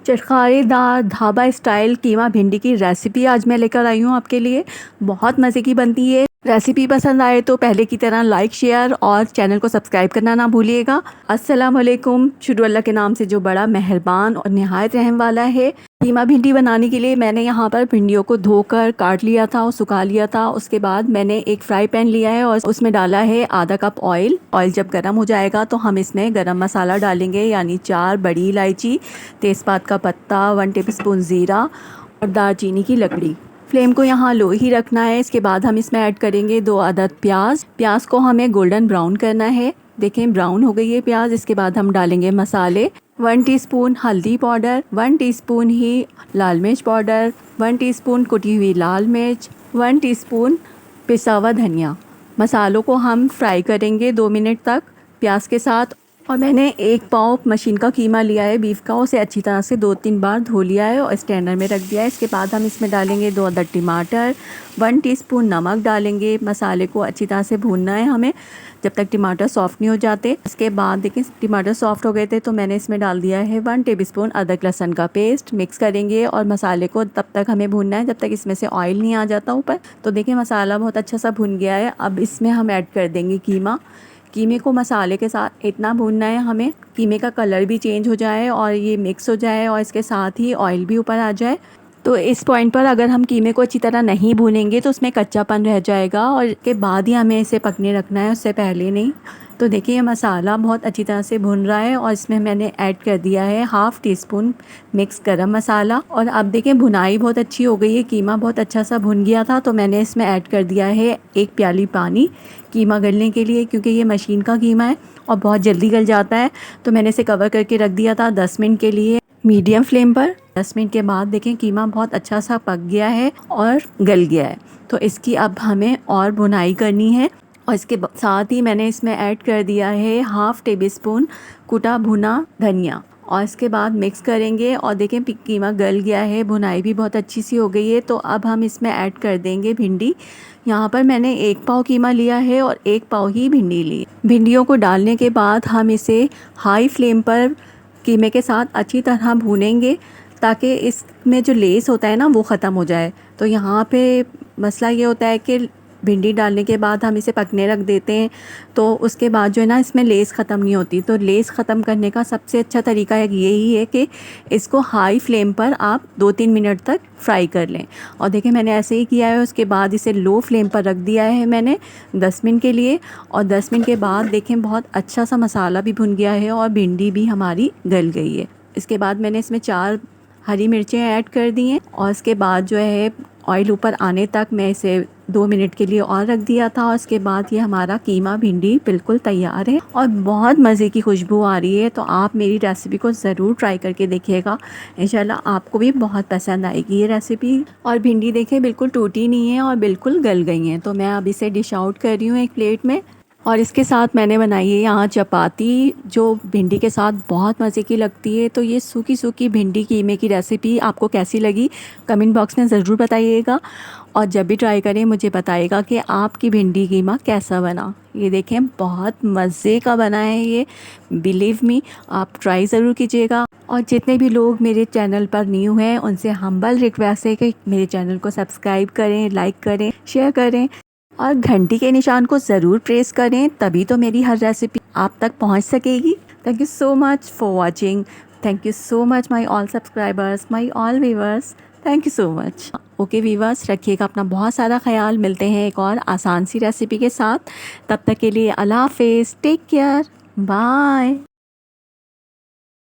चटखारेदार dhaba style कीमा भिंडी की recipe आज मैं लेकर आई हूँ आपके लिए। बहुत मज़े की बनती है। रेसिपी पसंद आए तो पहले की तरह लाइक शेयर और चैनल को सब्सक्राइब करना ना भूलिएगा। अस्सलाम वालेकुम। शुरू अल्लाह के नाम से जो बड़ा मेहरबान और निहायत रहम वाला है। कीमा भिंडी बनाने के लिए मैंने यहाँ पर भिंडियों को धोकर काट लिया था और सुखा लिया था। उसके बाद मैंने एक फ्राई पैन लिया है और उसमें डाला है आधा कप ऑयल। ऑयल जब गर्म हो जाएगा तो हम इसमें गरम मसाला डालेंगे, यानी 4 बड़ी इलायची, तेज़पात का पत्ता, 1 टेबलस्पून ज़ीरा और दालचीनी की लकड़ी। फ्लेम को यहाँ लो ही रखना है। इसके बाद हम इसमें ऐड करेंगे 2 अदद प्याज। प्याज को हमें गोल्डन ब्राउन करना है। देखें ब्राउन हो गई है प्याज। इसके बाद हम डालेंगे मसाले। 1 टीस्पून हल्दी पाउडर, 1 टीस्पून ही लाल मिर्च पाउडर, 1 टीस्पून कुटी हुई लाल मिर्च, 1 टीस्पून पिसा हुआ धनिया। मसालों को हम फ्राई करेंगे 2 मिनट तक प्याज के साथ। और मैंने 1 पाव मशीन का कीमा लिया है बीफ का, उसे अच्छी तरह से 2-3 बार धो लिया है और स्टैंडर में रख दिया है। इसके बाद हम इसमें डालेंगे 2 अदद टमाटर, 1 टीस्पून नमक डालेंगे। मसाले को अच्छी तरह से भूनना है हमें जब तक टमाटर सॉफ्ट नहीं हो जाते। इसके बाद देखिए टमाटर सॉफ्ट हो गए थे तो मैंने इसमें डाल दिया है 1 टेबलस्पून अदरक लहसुन का पेस्ट। मिक्स करेंगे और मसाले को तब तक हमें भूनना है जब तक इसमें से ऑयल नहीं आ जाता ऊपर। तो देखिए मसाला बहुत अच्छा सा भुन गया है। अब इसमें हम ऐड कर देंगे कीमा। कीमे को मसाले के साथ इतना भूनना है हमें, कीमे का कलर भी चेंज हो जाए और ये मिक्स हो जाए और इसके साथ ही ऑयल भी ऊपर आ जाए। तो इस पॉइंट पर अगर हम कीमे को अच्छी तरह नहीं भूनेंगे तो उसमें कच्चापन रह जाएगा और इसके बाद ही हमें इसे पकने रखना है, उससे पहले नहीं। तो देखिए मसाला बहुत अच्छी तरह से भुन रहा है और इसमें मैंने ऐड कर दिया है 1/2 टीस्पून मिक्स गरम मसाला। और अब देखिए भुनाई बहुत अच्छी हो गई है, कीमा बहुत अच्छा सा भुन गया था। तो मैंने इसमें ऐड कर दिया है 1 प्याली पानी कीमा गलने के लिए, क्योंकि ये मशीन का कीमा है और बहुत जल्दी गल जाता है। तो मैंने इसे कवर करके रख दिया था 10 मिनट के लिए मीडियम फ्लेम पर। 10 मिनट के बाद देखें कीमा बहुत अच्छा सा पक गया है और गल गया है। तो इसकी अब हमें और भुनाई करनी है और इसके साथ ही मैंने इसमें ऐड कर दिया है 1/2 टेबलस्पून कुटा भुना धनिया और इसके बाद मिक्स करेंगे। और देखें कीमा गल गया है, भुनाई भी बहुत अच्छी सी हो गई है। तो अब हम इसमें ऐड कर देंगे भिंडी। यहाँ पर मैंने 1 पाव कीमा लिया है और 1 पाव ही भिंडी ली। भिंडियों को डालने के बाद हम इसे हाई फ्लेम पर कीमे के साथ अच्छी तरह भूनेंगे ताकि इसमें जो लेस होता है ना वो ख़त्म हो जाए। तो यहाँ पे मसला ये होता है कि भिंडी डालने के बाद हम इसे पकने रख देते हैं तो उसके बाद जो है ना इसमें लेस ख़त्म नहीं होती। तो लेस ख़त्म करने का सबसे अच्छा तरीका यही है कि इसको हाई फ्लेम पर आप 2-3 मिनट तक फ्राई कर लें। और देखिए मैंने ऐसे ही किया है। उसके बाद इसे लो फ्लेम पर रख दिया है मैंने 10 मिनट के लिए। और 10 मिनट के बाद देखें बहुत अच्छा सा मसाला भी भुन गया है और भिंडी भी हमारी गल गई है। इसके बाद मैंने इसमें 4 हरी मिर्चें ऐड कर दी हैं और इसके बाद जो है ऑयल ऊपर आने तक मैं इसे 2 मिनट के लिए और रख दिया था। और इसके बाद ये हमारा कीमा भिंडी बिल्कुल तैयार है और बहुत मज़े की खुशबू आ रही है। तो आप मेरी रेसिपी को ज़रूर ट्राई करके देखिएगा, इंशाल्लाह आपको भी बहुत पसंद आएगी ये रेसिपी। और भिंडी देखें बिल्कुल टूटी नहीं है और बिल्कुल गल गई हैं। तो मैं अब इसे डिश आउट कर रही हूँ एक प्लेट में। और इसके साथ मैंने बनाई है यहाँ चपाती, जो भिंडी के साथ बहुत मज़े की लगती है। तो ये सूखी सूखी भिंडी कीमे की रेसिपी आपको कैसी लगी कमेंट बॉक्स में ज़रूर बताइएगा। और जब भी ट्राई करें मुझे बताइएगा कि आपकी भिंडी कीमा कैसा बना। ये देखें बहुत मज़े का बना है ये, बिलीव मी आप ट्राई ज़रूर कीजिएगा। और जितने भी लोग मेरे चैनल पर न्यू हैं उनसे हम्बल रिक्वेस्ट है कि मेरे चैनल को सब्सक्राइब करें, लाइक करें, शेयर करें और घंटी के निशान को ज़रूर प्रेस करें, तभी तो मेरी हर रेसिपी आप तक पहुंच सकेगी। Thank you so much for watching. Thank you so much my all subscribers, my all viewers. Thank you so much. Okay viewers, रखिएगा अपना बहुत सारा ख्याल। मिलते हैं एक और आसान सी रेसिपी के साथ। तब तक के लिए अल्लाह हाफिज़, टेक केयर, बाय।